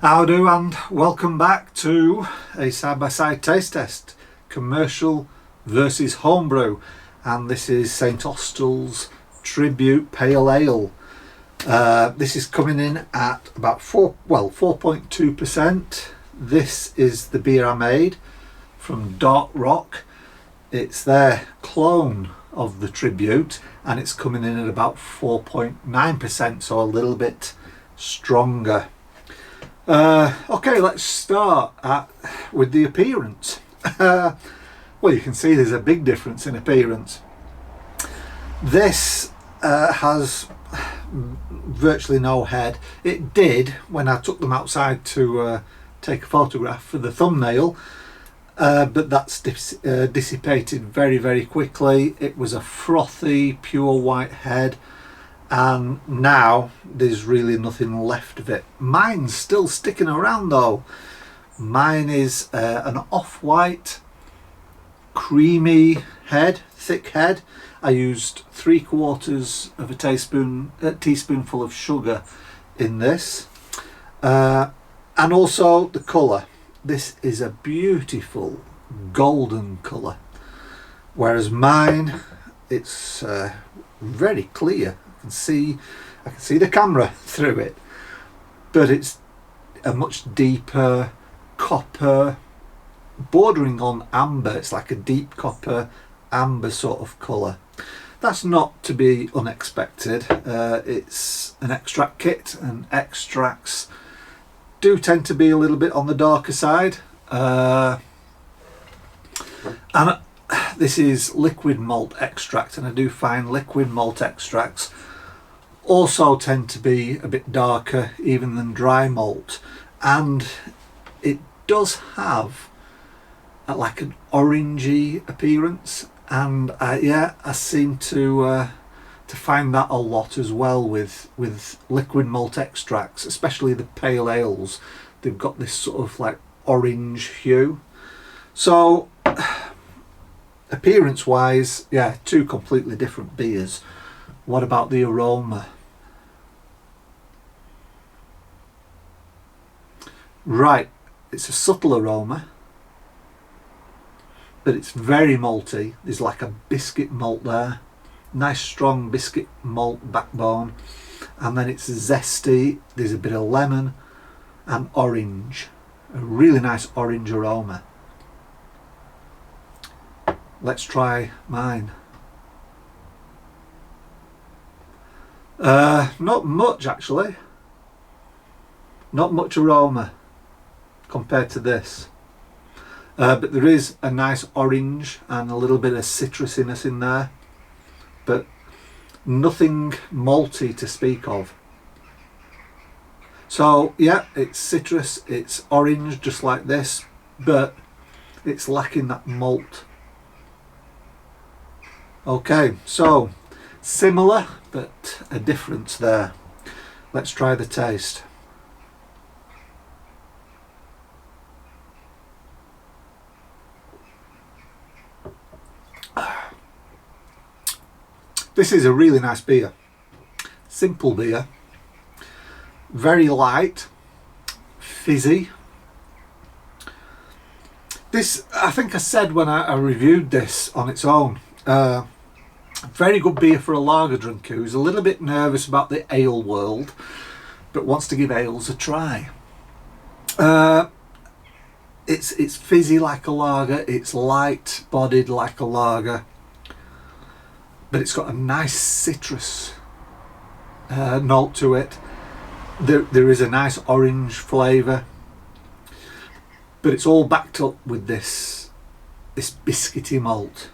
How do, and welcome back to a side-by-side taste test, commercial versus homebrew, and this is St Austell's Tribute Pale Ale. This is coming in at about 4.2%. This is the beer I made from Dark Rock. It's their clone of the Tribute, and it's coming in at about 4.9%, so a little bit stronger. Okay, let's start with the appearance. Well, you can see there's a big difference in appearance. This has virtually no head. It did when I took them outside to take a photograph for the thumbnail, but that's dissipated very, very quickly. It was a frothy, pure white head, and now there's really nothing left of it. Mine's still sticking around though. Mine is an off-white, creamy head, thick head. I used 3/4 of a teaspoonful of sugar in this, and also the colour. This is a beautiful golden colour, whereas mine, it's very clear. I can see the camera through it, but it's a much deeper copper, bordering on amber. It's like a deep copper amber sort of colour. That's not to be unexpected. It's an extract kit, and extracts do tend to be a little bit on the darker side, and this is liquid malt extract, and I do find liquid malt extracts also tend to be a bit darker even than dry malt, and it does have like an orangey appearance, and yeah, I seem to find that a lot as well with liquid malt extracts, especially the pale ales. They've got this sort of like orange hue. So appearance wise, yeah, two completely different beers. What about the aroma? Right, it's a subtle aroma, but it's very malty. There's like a biscuit malt there, nice strong biscuit malt backbone, and then it's zesty. There's a bit of lemon and orange, a really nice orange aroma. Let's try mine. Not much actually, not much aroma compared to this, but there is a nice orange and a little bit of citrusiness in there, but nothing malty to speak of. So yeah, it's citrus, it's orange just like this, but it's lacking that malt. Okay, so similar but a difference there. Let's try the taste. This is a really nice beer, simple beer, very light, fizzy. This, I think I said when I reviewed this on its own, very good beer for a lager drinker who's a little bit nervous about the ale world but wants to give ales a try. It's fizzy like a lager, it's light bodied like a lager, but it's got a nice citrus note to it. There is a nice orange flavour, but it's all backed up with this biscuity malt.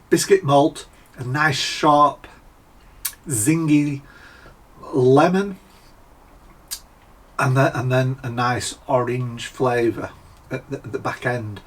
Biscuit malt, a nice sharp zingy lemon, and then a nice orange flavour at the back end.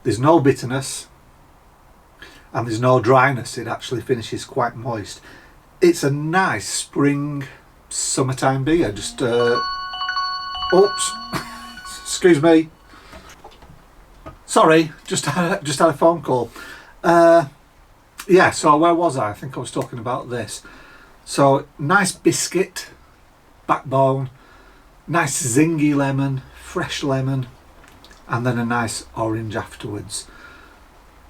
There's no bitterness and there's no dryness. It actually finishes quite moist. It's a nice spring summertime beer. Just oops, excuse me, sorry, just had a phone call. yeah, so where was I? I think I was talking about this. So nice biscuit backbone, nice zingy lemon, fresh lemon, and then a nice orange afterwards.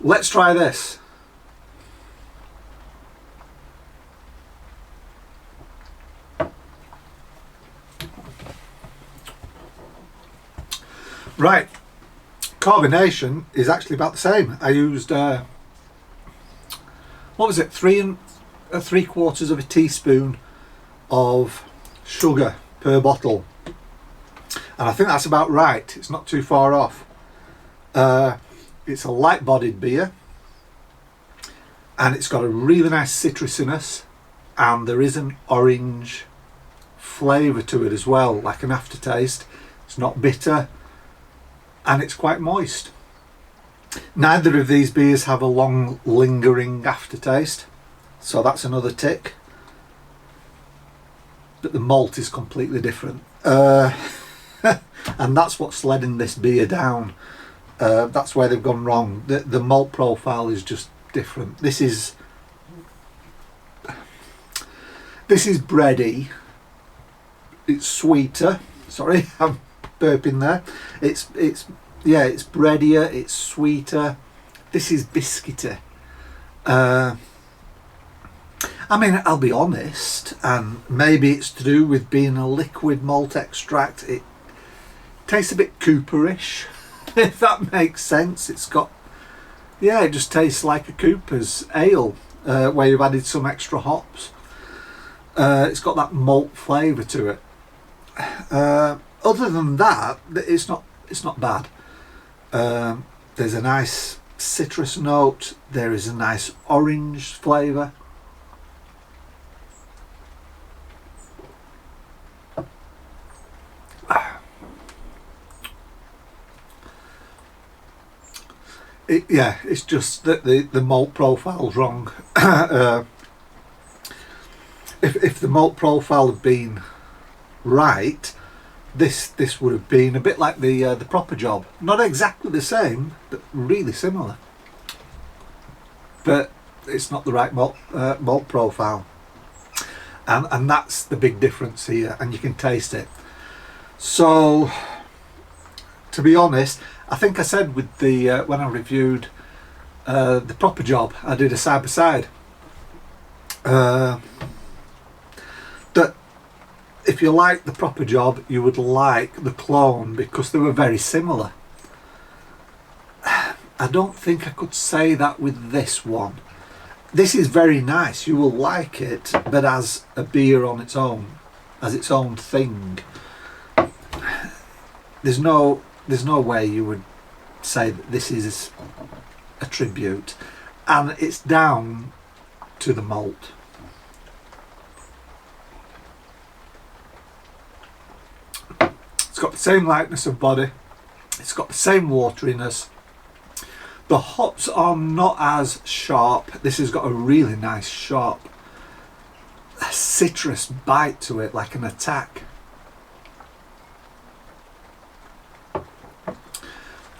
Let's try this. Right, carbonation is actually about the same. I used what was it, 3 3/4 of a teaspoon of sugar per bottle, and I think that's about right. It's not too far off. It's a light bodied beer, and it's got a really nice citrusiness, and there is an orange flavour to it as well, like an aftertaste. It's not bitter, and it's quite moist. Neither of these beers have a long lingering aftertaste, so that's another tick. But the malt is completely different, and that's what's letting this beer down. That's where they've gone wrong. The malt profile is just different. This is bready. It's sweeter. Sorry, I'm burping there. It's breadier. It's sweeter. This is biscuity. I mean, I'll be honest, and maybe it's to do with being a liquid malt extract. It tastes a bit Cooperish, if that makes sense. It's got, it just tastes like a Cooper's ale, where you've added some extra hops. It's got that malt flavour to it. Other than that, it's not bad. There's a nice citrus note. There is a nice orange flavour. It's just that the malt profile's wrong. If the malt profile had been right, this would have been a bit like the proper job. Not exactly the same, but really similar. But it's not the right malt profile, and that's the big difference here, and you can taste it. So, to be honest, I think I said with the when I reviewed the proper job, I did a side by side. That if you like the proper job, you would like the clone because they were very similar. I don't think I could say that with this one. This is very nice. You will like it, but as a beer on its own, as its own thing. There's no way you would say that this is a tribute, and it's down to the malt. It's got the same lightness of body, it's got the same wateriness. The hops are not as sharp. This has got a really nice sharp citrus bite to it, like an attack.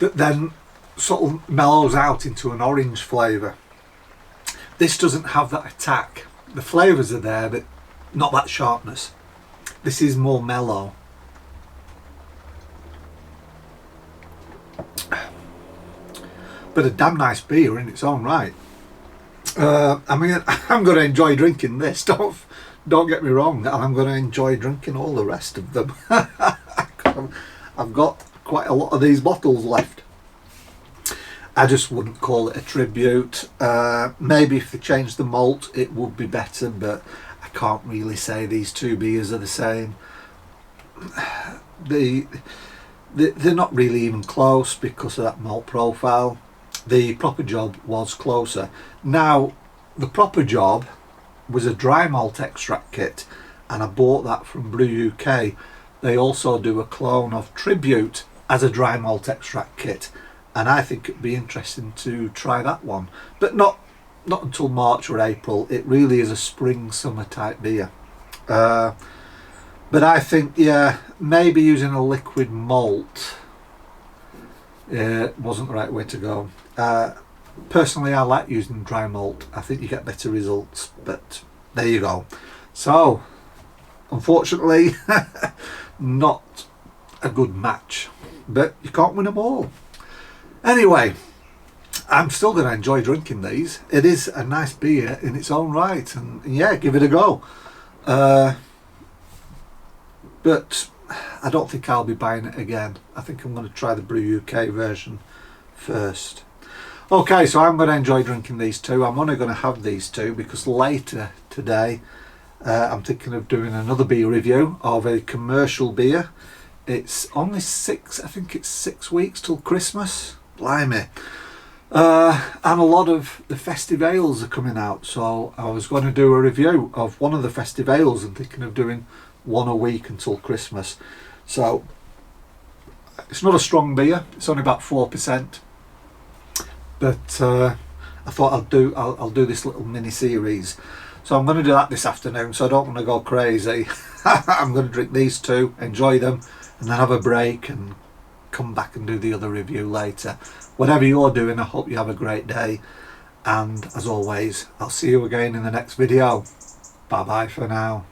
That then sort of mellows out into an orange flavour. This doesn't have that attack. The flavours are there, but not that sharpness. This is more mellow. But a damn nice beer in its own right. I mean, I'm going to enjoy drinking this. Don't get me wrong. And I'm going to enjoy drinking all the rest of them. I've got quite a lot of these bottles left. I just wouldn't call it a tribute. Maybe if they changed the malt, it would be better. But I can't really say these two beers are the same. They're not really even close because of that malt profile. The proper job was closer. Now, the proper job was a dry malt extract kit, and I bought that from Brew UK. They also do a clone of Tribute as a dry malt extract kit, and I think it'd be interesting to try that one. But not until March or April. It really is a spring summer type beer. But I think, maybe using a liquid malt wasn't the right way to go. Personally, I like using dry malt. I think you get better results, but there you go. So, unfortunately, not a good match, but you can't win them all. Anyway, I'm still going to enjoy drinking these. It is a nice beer in its own right, and yeah, give it a go. But I don't think I'll be buying it again. I think I'm going to try the Brew UK version first. Okay, so I'm going to enjoy drinking these two. I'm only going to have these two because later today I'm thinking of doing another beer review of a commercial beer. It's only I think it's 6 weeks till Christmas. Blimey. And a lot of the festive ales are coming out, so I was going to do a review of one of the festive ales and thinking of doing one a week until Christmas. So it's not a strong beer, it's only about 4%, but I thought I'll do this little mini series. So I'm going to do that this afternoon, so I don't want to go crazy. I'm going to drink these two, enjoy them, and then have a break and come back and do the other review later. Whatever you're doing, I hope you have a great day, and as always, I'll see you again in the next video. Bye bye for now.